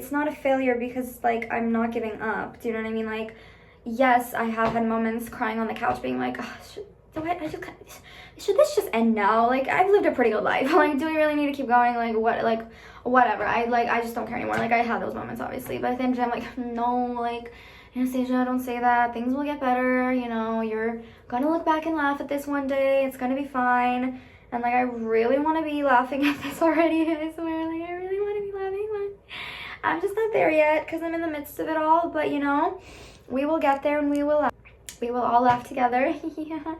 It's not a failure because, like, I'm not giving up. Do you know what I mean? Like, yes, I have had moments crying on the couch being like, oh, should this just end now? Like, I've lived a pretty good life. Like, do we really need to keep going? Like, what? Like, whatever. I just don't care anymore. Like, I had those moments, obviously. But at the end of the day, I'm like, no, like, Anastasia, don't say that. Things will get better. You know, you're gonna look back and laugh at this one day. It's gonna be fine. And, like, I really want to be laughing at this already. I swear, like, I really want to be laughing. But I'm just not there yet because I'm in the midst of it all. But, you know, we will get there and we will all laugh together. Yeah.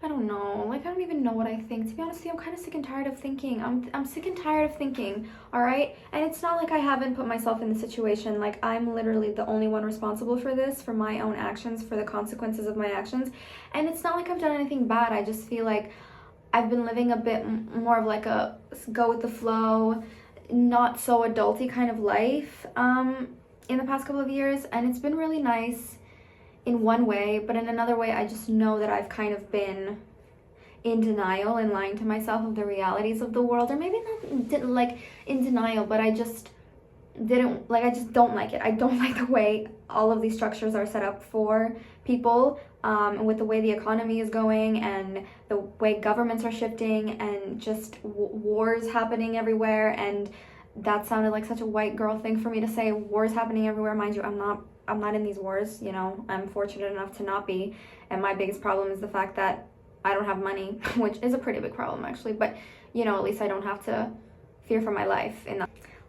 I don't know. Like, I don't even know what I think. To be honest with you, I'm kind of sick and tired of thinking. I'm sick and tired of thinking, all right? And it's not like I haven't put myself in the situation. Like, I'm literally the only one responsible for this, for my own actions, for the consequences of my actions. And it's not like I've done anything bad. I just feel like I've been living a bit more of like a go with the flow, not so adulty kind of life in the past couple of years. And it's been really nice in one way, but in another way, I just know that I've kind of been in denial and lying to myself of the realities of the world, or maybe not like in denial, but I just didn't like, I just don't like it. I don't like the way all of these structures are set up for people, and with the way the economy is going and the way governments are shifting and just wars happening everywhere. And that sounded like such a white girl thing for me to say, wars happening everywhere. Mind you, I'm not in these wars, you know. I'm fortunate enough to not be. And my biggest problem is the fact that I don't have money, which is a pretty big problem actually. But, you know, at least I don't have to fear for my life. And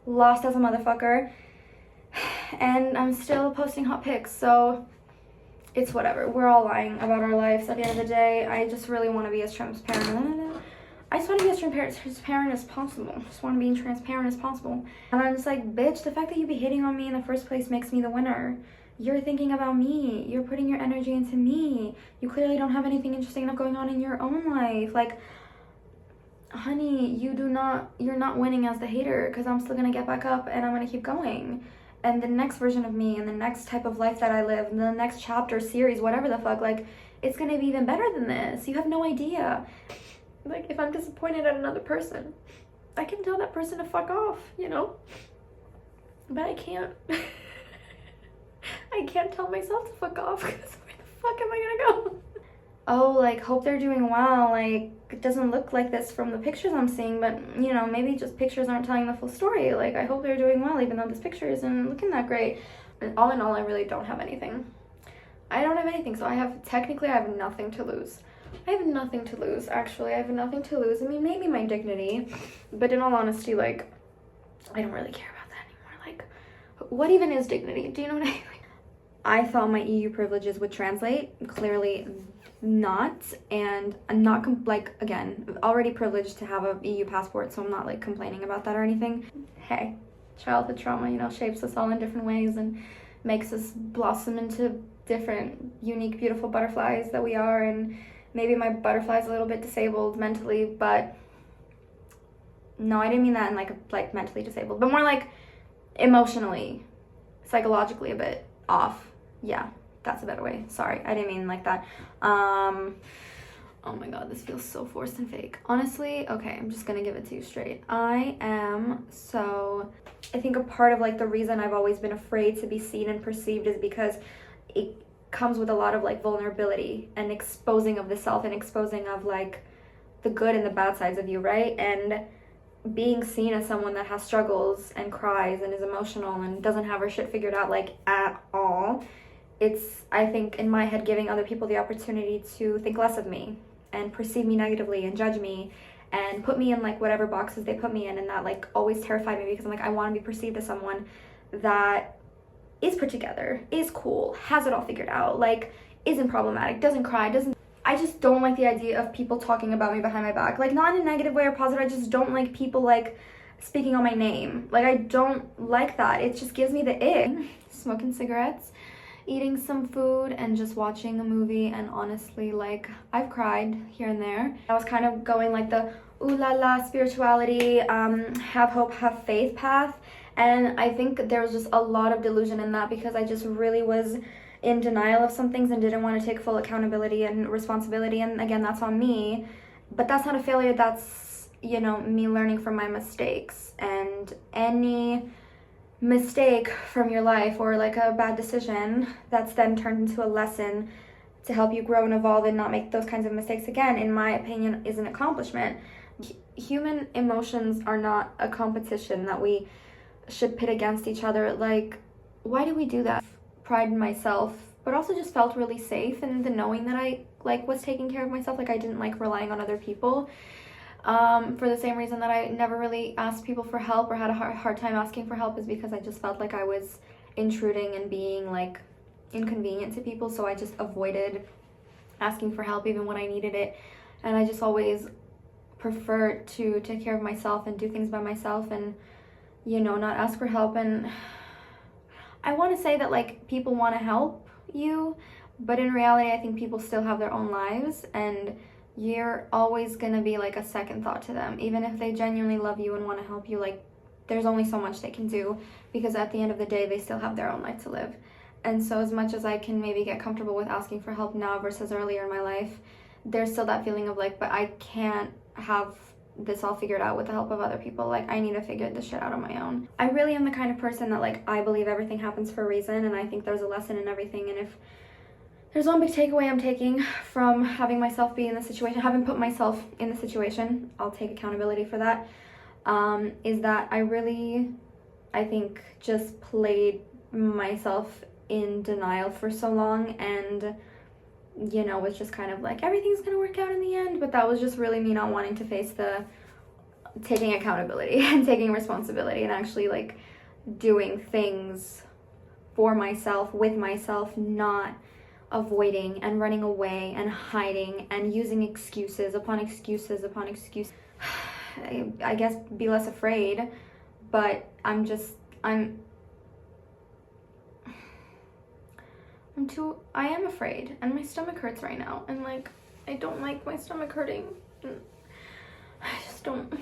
lost as a motherfucker. And I'm still posting hot pics, so it's whatever. We're all lying about our lives at the end of the day. I just really want to be as transparent. I just want to be as transparent as possible. I just want to be transparent as possible. And I'm just like, bitch, the fact that you be hitting on me in the first place makes me the winner. You're thinking about me. You're putting your energy into me. You clearly don't have anything interesting enough going on in your own life. Like, honey, you're not winning as the hater, because I'm still going to get back up and I'm going to keep going. And the next version of me and the next type of life that I live, and the next chapter, series, whatever the fuck, like, it's going to be even better than this. You have no idea. Like, if I'm disappointed at another person, I can tell that person to fuck off, you know? But I can't. I can't tell myself to fuck off, because where the fuck am I gonna go? Oh, like, hope they're doing well. Like, it doesn't look like this from the pictures I'm seeing, but, you know, maybe just pictures aren't telling the full story. Like, I hope they're doing well, even though this picture isn't looking that great. And all in all, I really don't have anything. I don't have anything, so I have nothing to lose. I have nothing to lose, actually. I have nothing to lose. I mean, maybe my dignity, but in all honesty, like, I don't really care about that anymore. Like, what even is dignity? Do you know what I mean? I thought my EU privileges would translate. Clearly not. And I'm not, like, again, already privileged to have a EU passport, so I'm not, like, complaining about that or anything. Hey, childhood trauma, you know, shapes us all in different ways and makes us blossom into different, unique, beautiful butterflies that we are. And maybe my butterfly's a little bit disabled mentally, but no, I didn't mean that in like mentally disabled, but more like emotionally, psychologically a bit off. Yeah, that's a better way. Sorry, I didn't mean like that. Oh my god, this feels so forced and fake. Honestly, okay, I'm just gonna give it to you straight. I think a part of like the reason I've always been afraid to be seen and perceived is because it comes with a lot of like vulnerability and exposing of the self and exposing of like the good and the bad sides of you, right? And being seen as someone that has struggles and cries and is emotional and doesn't have her shit figured out like at all, it's, I think, in my head, giving other people the opportunity to think less of me and perceive me negatively and judge me and put me in like whatever boxes they put me in. And that like always terrified me, because I'm like, I want to be perceived as someone that is put together, is cool, has it all figured out, like isn't problematic, doesn't cry, doesn't. I just don't like the idea of people talking about me behind my back, like not in a negative way or positive. I just don't like people like speaking on my name. Like, I don't like that. It just gives me the ick. Smoking cigarettes, eating some food, and just watching a movie. And honestly, like, I've cried here and there. I was kind of going like the ooh la la spirituality, have hope, have faith path. And I think there was just a lot of delusion in that, because I just really was in denial of some things and didn't want to take full accountability and responsibility. And again, that's on me, but that's not a failure. That's, you know, me learning from my mistakes. And any mistake from your life or like a bad decision that's then turned into a lesson to help you grow and evolve and not make those kinds of mistakes again, in my opinion, is an accomplishment. Human emotions are not a competition that we should pit against each other. Like, why do we do that? Pride in myself, but also just felt really safe in the knowing that I like was taking care of myself. Like, I didn't like relying on other people. For the same reason that I never really asked people for help or had a hard time asking for help, is because I just felt like I was intruding and being like inconvenient to people. So I just avoided asking for help even when I needed it. And I just always preferred to take care of myself and do things by myself and, you know, not ask for help. And I want to say that like people want to help you, but in reality I think people still have their own lives, and you're always gonna be like a second thought to them. Even if they genuinely love you and want to help you, like there's only so much they can do, because at the end of the day they still have their own life to live. And so as much as I can maybe get comfortable with asking for help now versus earlier in my life, there's still that feeling of like, but I can't have this all figured out with the help of other people. Like, I need to figure this shit out on my own. I really am the kind of person that like, I believe everything happens for a reason, and I think there's a lesson in everything. And if there's one big takeaway I'm taking from having myself be in the situation, having put myself in the situation, I'll take accountability for that, is that I think just played myself in denial for so long, and you know, was just kind of like, everything's gonna work out in the end. But that was just really me not wanting to face the taking accountability and taking responsibility and actually like doing things for myself, with myself, not avoiding and running away and hiding and using excuses upon excuses upon excuses. I guess be less afraid, but I am afraid, and my stomach hurts right now, and like, I don't like my stomach hurting. I just don't.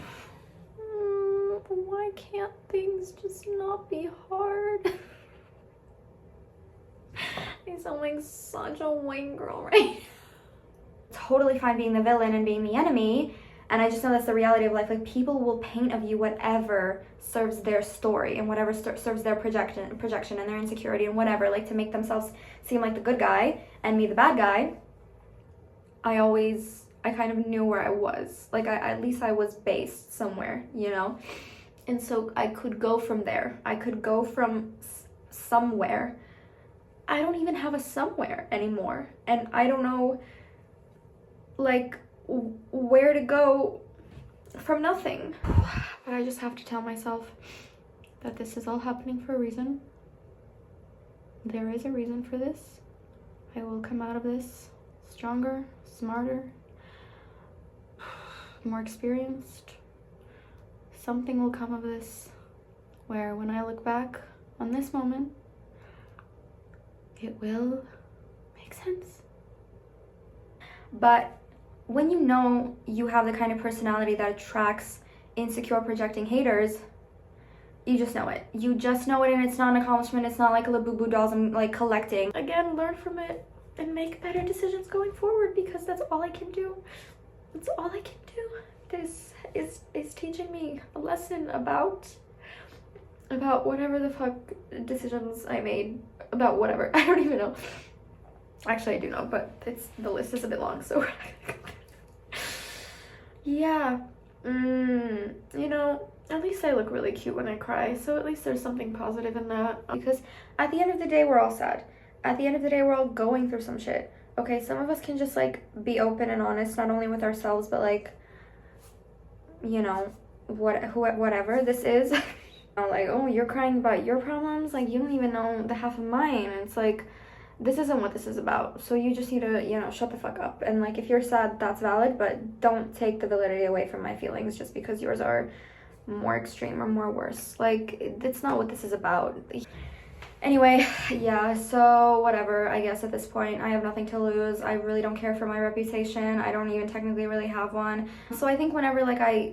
Why can't things just not be hard? I sound like such a white girl, right? Totally fine being the villain and being the enemy, and I just know that's the reality of life. Like, people will paint of you whatever serves their story and whatever serves their projection and their insecurity and whatever, like to make themselves seem like the good guy and me the bad guy. I kind of knew where I was. Like, at least I was based somewhere, you know? And so I could go from there. I could go from somewhere. I don't even have a somewhere anymore. And I don't know, like, where to go from nothing. But I just have to tell myself that this is all happening for a reason. There is a reason for this. I will come out of this stronger, smarter, more experienced. Something will come of this where when I look back on this moment, it will make sense. But when you know you have the kind of personality that attracts insecure, projecting haters, you just know it. You just know it, and it's not an accomplishment. It's not like a Labubu dolls I'm like collecting. Again, learn from it and make better decisions going forward, because that's all I can do. That's all I can do. This is teaching me a lesson about whatever the fuck decisions I made, about whatever. I don't even know. Actually, I do know, but the list is a bit long, so yeah. You know, at least I look really cute when I cry, so at least there's something positive in that. Because at the end of the day, we're all sad. At the end of the day, we're all going through some shit. Okay, some of us can just like be open and honest, not only with ourselves, but like, you know, whatever this is. Like, oh, you're crying about your problems? Like, you don't even know the half of mine. And it's like, this isn't what this is about. So you just need to, you know, shut the fuck up. And like, if you're sad, that's valid, but don't take the validity away from my feelings just because yours are more extreme or more worse. Like, that's not what this is about. Anyway, yeah, so whatever. I guess at this point I have nothing to lose. I really don't care for my reputation. I don't even technically really have one. So I think whenever like I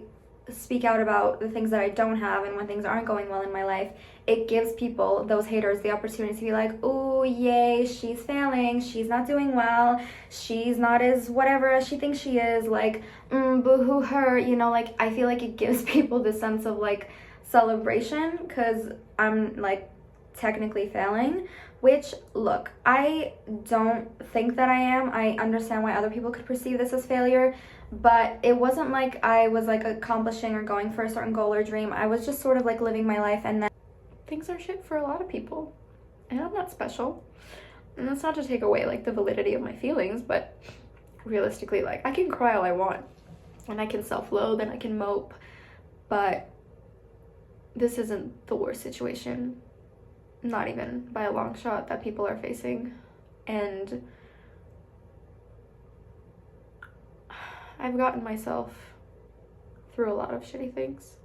speak out about the things that I don't have and when things aren't going well in my life, it gives people, those haters, the opportunity to be like, oh yay, she's failing, she's not doing well, she's not as whatever as she thinks she is, like, boo-hoo her, you know. Like, I feel like it gives people this sense of like celebration because I'm like technically failing, which, look, I don't think that I am. I understand why other people could perceive this as failure, but it wasn't like I was like accomplishing or going for a certain goal or dream. I was just sort of like living my life, and then things are shit for a lot of people, and I'm not special. And that's not to take away like the validity of my feelings, but realistically, like, I can cry all I want, and I can self-loathe, and I can mope, but this isn't the worst situation, not even by a long shot, that people are facing. And I've gotten myself through a lot of shitty things,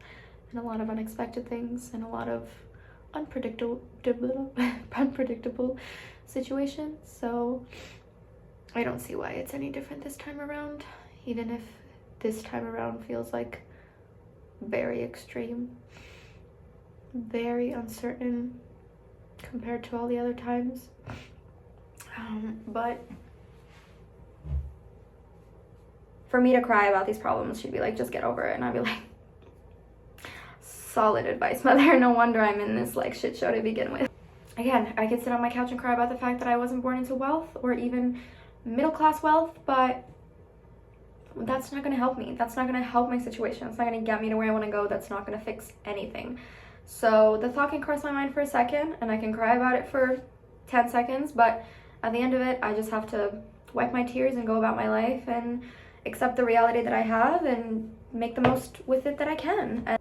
and a lot of unexpected things, and a lot of unpredictable situations, so I don't see why it's any different this time around, even if this time around feels like very extreme, very uncertain compared to all the other times. But for me to cry about these problems, she'd be like, just get over it, and I'd be like, solid advice, mother. No wonder I'm in this like shit show to begin with. Again, I could sit on my couch and cry about the fact that I wasn't born into wealth or even middle class wealth, but that's not gonna help me. That's not gonna help my situation. It's not gonna get me to where I wanna go. That's not gonna fix anything. So the thought can cross my mind for a second, and I can cry about it for 10 seconds, but at the end of it, I just have to wipe my tears and go about my life and accept the reality that I have and make the most with it that I can. And